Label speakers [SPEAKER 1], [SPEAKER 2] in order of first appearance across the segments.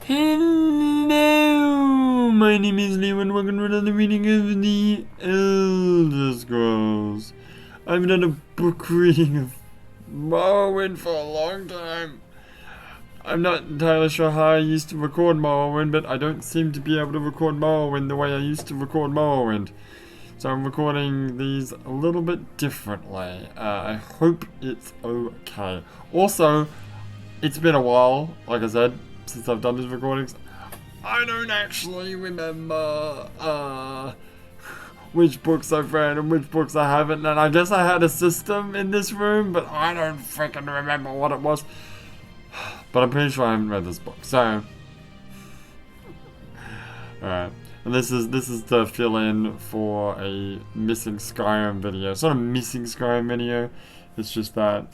[SPEAKER 1] Hello, my name is Leo and welcome to another reading of the Elder Scrolls. I've done a book reading of Morrowind for a long time. I'm not entirely sure how I used to record Morrowind, but I don't seem to be able to record Morrowind the way I used to record Morrowind. So I'm recording these a little bit differently. I hope it's okay. Also, it's been a while, like I said, since I've done these recordings. I don't actually remember which books I've read and which books I haven't, and I guess I had a system in this room, but I don't freaking remember what it was. But I'm pretty sure I haven't read this book, so alright. And this is to fill in for a missing Skyrim video. It's not a missing Skyrim video, it's just that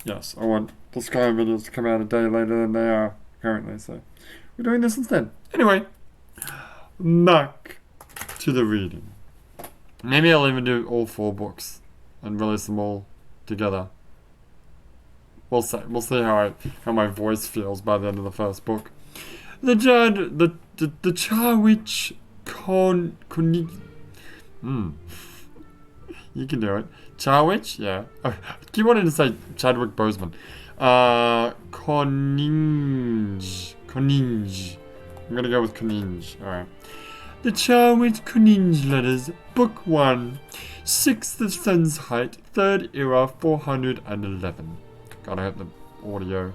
[SPEAKER 1] yes, I want the Skyrim videos to come out a day later than they are currently, so we're doing this instead. Anyway, back to the reading. Maybe I'll even do all 4 books and release them all together. We'll see. We'll see how my voice feels by the end of the first book. The Charwich Koniinge. You can do it. Charwich? Yeah. I keep wanting to say Chadwick Boseman. Koniinge. Koniinge. I'm gonna go with Koniinge. Alright. The Charwich Koniinge Letters, Book 1. 6th of Sun's Height, 3rd Era, 411. God, I hope the audio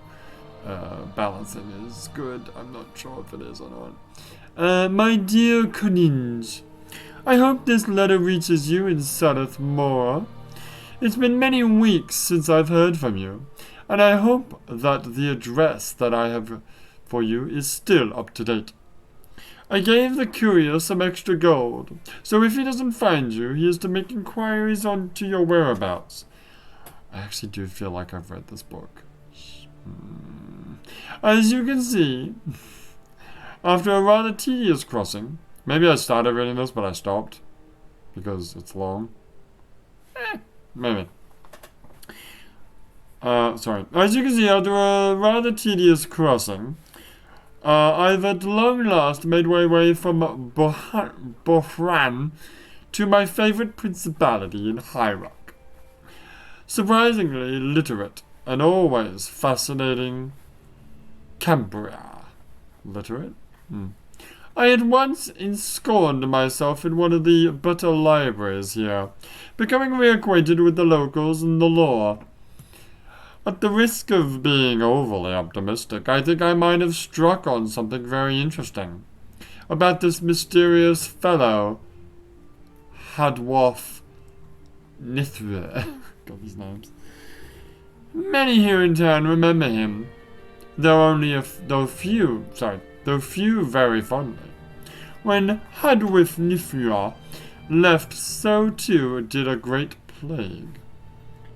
[SPEAKER 1] balancing is good. I'm not sure if it is or not. My dear Koniinge, I hope this letter reaches you in Sarath Mora. It's been many weeks since I've heard from you, and I hope that the address that I have for you is still up to date. I gave the courier some extra gold, so if he doesn't find you, he is to make inquiries onto your whereabouts. I actually do feel like I've read this book. As you can see, after a rather tedious crossing, maybe I started reading this but I stopped because it's long. Maybe. Sorry. As you can see, after a rather tedious crossing, I've at long last made my way from Bohran to my favorite principality in High Rock. Surprisingly literate and always fascinating Cambria. Literate? I at once ensconced myself in one of the better libraries here, becoming reacquainted with the locals and the lore. At the risk of being overly optimistic, I think I might have struck on something very interesting about this mysterious fellow, Hadwarf Nithrir. Got these names. Many here in town remember him, though few very fondly. When Hadwarf Nithrir left, so too did a great plague.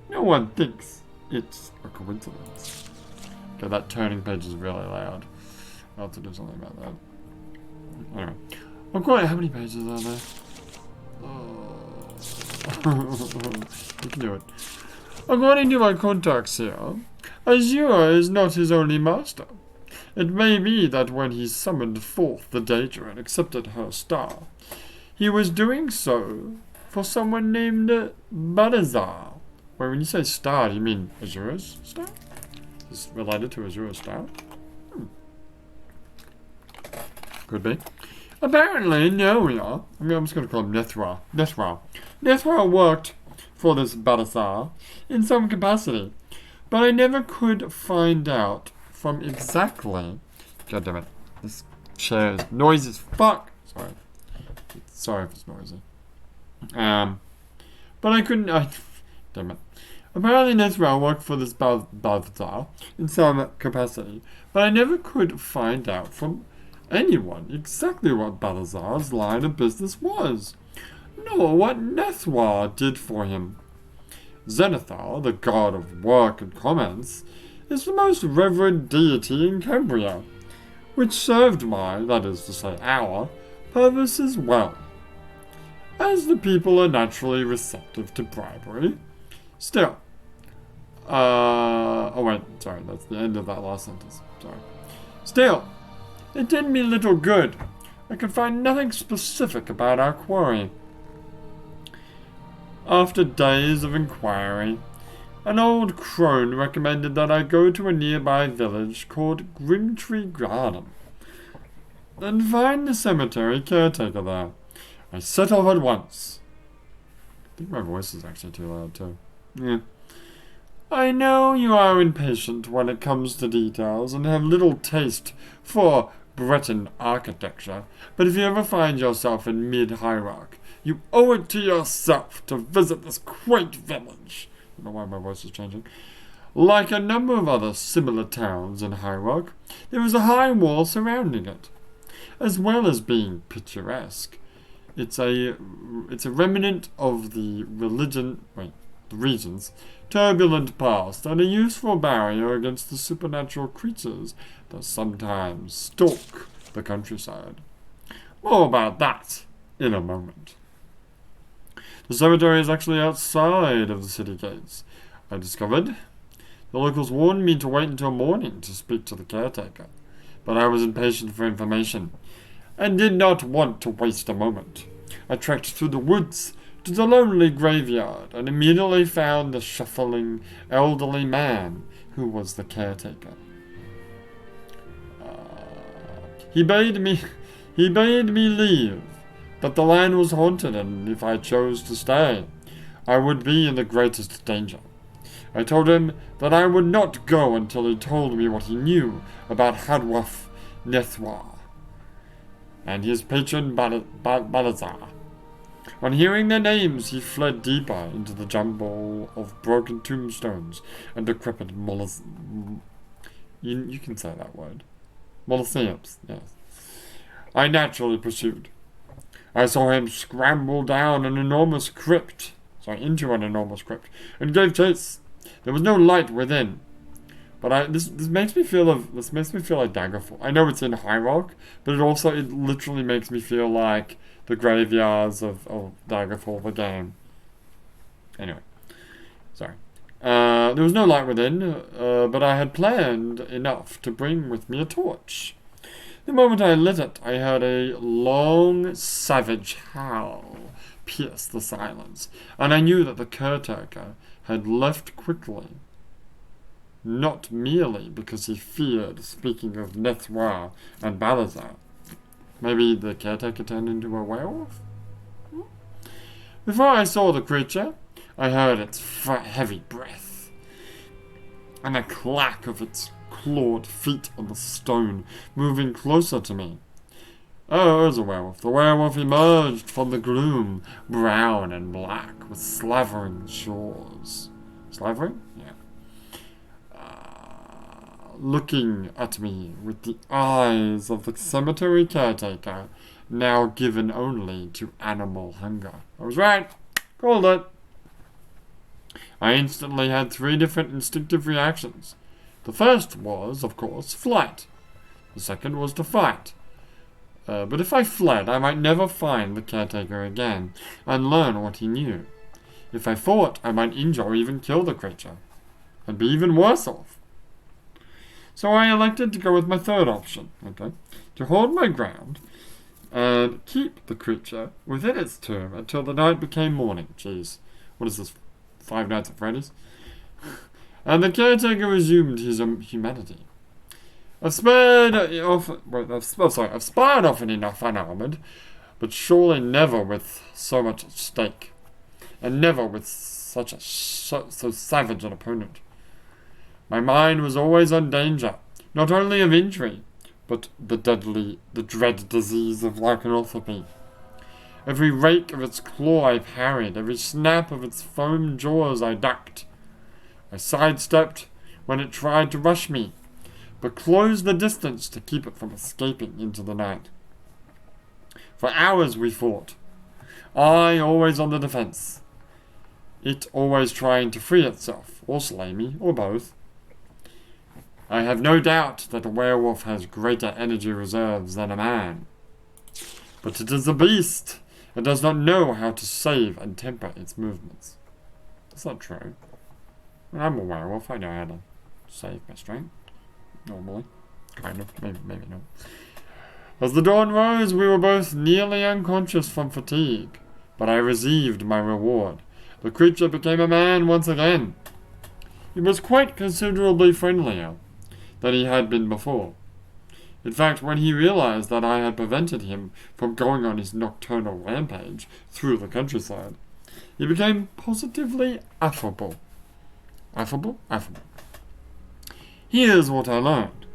[SPEAKER 1] No one thinks it's a coincidence. Okay, that turning page is really loud. I'll have to do something about that. Anyway. Oh, quite how many pages are there? You can do it. According to my contacts here, Azura is not his only master. It may be that when he summoned forth the Daedra and accepted her star, he was doing so for someone named Balazar. Wait, when you say star, do you mean Azura's star? Is it related to Azura's star? Could be. Apparently, Noria, I'm just going to call him Nethra. Nethra worked for this Balazar in some capacity, but I never could find out from exactly. God damn it. This chair is noisy as fuck. Sorry if it's noisy. But I couldn't. Damn it. Apparently, Nethra worked for this Balazar in some capacity, but I never could find out from anyone exactly what Balazar's line of business was, nor what Nethwa did for him. Zenithar, the god of work and commerce, is the most reverend deity in Cambria, which served my, that is to say our, purposes well. As the people are naturally receptive to bribery, still, oh wait, sorry, that's the end of that last sentence, sorry. Still, It did me little good. I could find nothing specific about our quarry. After days of inquiry, an old crone recommended that I go to a nearby village called Grimtree Garden and find the cemetery caretaker there. I set off at once. I think my voice is actually too loud too. Yeah. I know you are impatient when it comes to details and have little taste for Breton architecture, but if you ever find yourself in mid-Hierarch, you owe it to yourself to visit this quaint village. I don't know why my voice is changing. Like a number of other similar towns in Hierarch, there is a high wall surrounding it. As well as being picturesque, it's a remnant of the region's turbulent past and a useful barrier against the supernatural creatures that sometimes stalk the countryside. More about that in a moment. The cemetery is actually outside of the city gates, I discovered. The locals warned me to wait until morning to speak to the caretaker, but I was impatient for information and did not want to waste a moment. I trekked through the woods to the lonely graveyard and immediately found the shuffling, elderly man who was the caretaker. He bade me leave, but the land was haunted, and if I chose to stay, I would be in the greatest danger. I told him that I would not go until he told me what he knew about Hadwaf Nethwa and his patron Balazar. On hearing their names, he fled deeper into the jumble of broken tombstones and decrepit you can say that word. Mausoleums, yes. I naturally pursued. I saw him scramble down into an enormous crypt, and gave chase. There was no light within. But this makes me feel like Daggerfall. I know it's in Hierarch, but it literally makes me feel like the graveyards of Daggerfall, the game. Anyway, sorry. There was no light within, but I had planned enough to bring with me a torch. The moment I lit it, I heard a long, savage howl pierce the silence, and I knew that the caretaker had left quickly. Not merely because he feared speaking of Nethwa and Balazar. Maybe the caretaker turned into a werewolf? Before I saw the creature, I heard its heavy breath and the clack of its clawed feet on the stone, moving closer to me. Oh, it was a werewolf. The werewolf emerged from the gloom, brown and black, with slavering jaws. Slavering? Yeah. Looking at me with the eyes of the cemetery caretaker, now given only to animal hunger. I was right. Called it. I instantly had 3 different instinctive reactions. The first was, of course, flight. The second was to fight. But if I fled, I might never find the caretaker again and learn what he knew. If I fought, I might injure or even kill the creature, and be even worse off. So I elected to go with my third option, to hold my ground and keep the creature within its tomb until the night became morning. Jeez, what is this, 5 Nights at Freddy's? And the caretaker resumed his humanity. I've spied often enough unarmored, but surely never with so much at stake, and never with so savage an opponent. My mind was always on danger, not only of injury, but the dread disease of lycanthropy. Every rake of its claw I parried, every snap of its foam jaws I ducked. I sidestepped when it tried to rush me, but closed the distance to keep it from escaping into the night. For hours we fought, I always on the defense, it always trying to free itself, or slay me, or both. I have no doubt that a werewolf has greater energy reserves than a man. But it is a beast. It does not know how to save and temper its movements. That's not true. When I'm a werewolf, I know how to save my strength. Normally. Kind of. Maybe not. As the dawn rose, we were both nearly unconscious from fatigue, but I received my reward. The creature became a man once again. He was quite considerably friendlier than he had been before. In fact, when he realized that I had prevented him from going on his nocturnal rampage through the countryside, he became positively affable. Affable? Affable. Here's what I learned.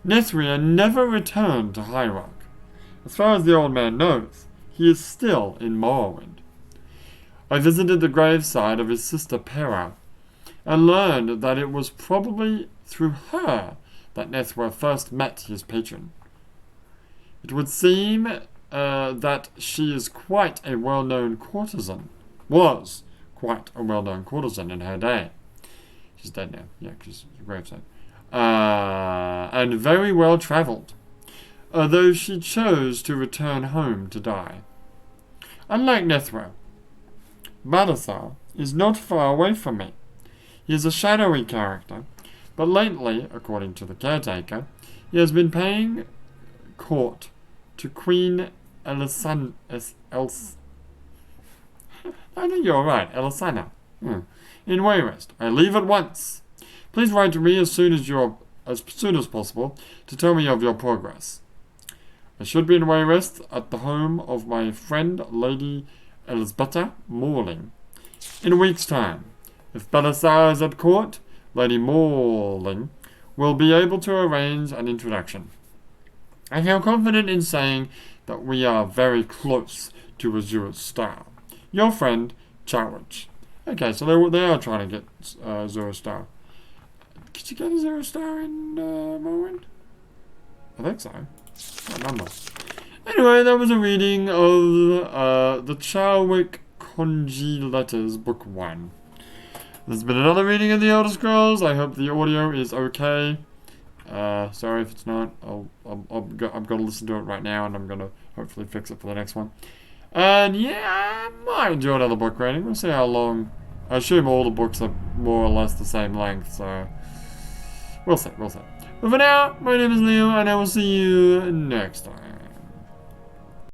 [SPEAKER 1] Nethria never returned to High Rock. As far as the old man knows, he is still in Morrowind. I visited the graveside of his sister Pera, and learned that it was probably through her that Nethra first met his patron. It would seem that she is quite a well-known courtesan. Was quite a well-known courtesan in her day. She's dead now. Yeah, she's a graveside. And very well travelled, though she chose to return home to die. Unlike Nethra, Balthazar is not far away from me. He is a shadowy character, but lately, according to the caretaker, he has been paying court to Queen Elisana. I think you're right, Elisana. In Wayrest. I leave at once. Please write to me as soon as possible to tell me of your progress. I should be in Wayrest at the home of my friend Lady Elizabetta Morling in a week's time. If Belisar is at court, Lady Morling will be able to arrange an introduction. I feel confident in saying that we are very close to Azura's star. Your friend, Charwich. Okay, so they are trying to get Azura's star. Could you get Azura's star in Morrowind? I think so. I don't remember. Anyway, that was a reading of the Charwich Koniinge Letters, Book 1. There's been another reading of the Elder Scrolls. I hope the audio is okay. Sorry if it's not. I'm going to listen to it right now, and I'm going to hopefully fix it for the next one. And yeah, I might do another book rating. We'll see how long. I assume all the books are more or less the same length, so we'll see. But for now, my name is Leo, and I will see you next time.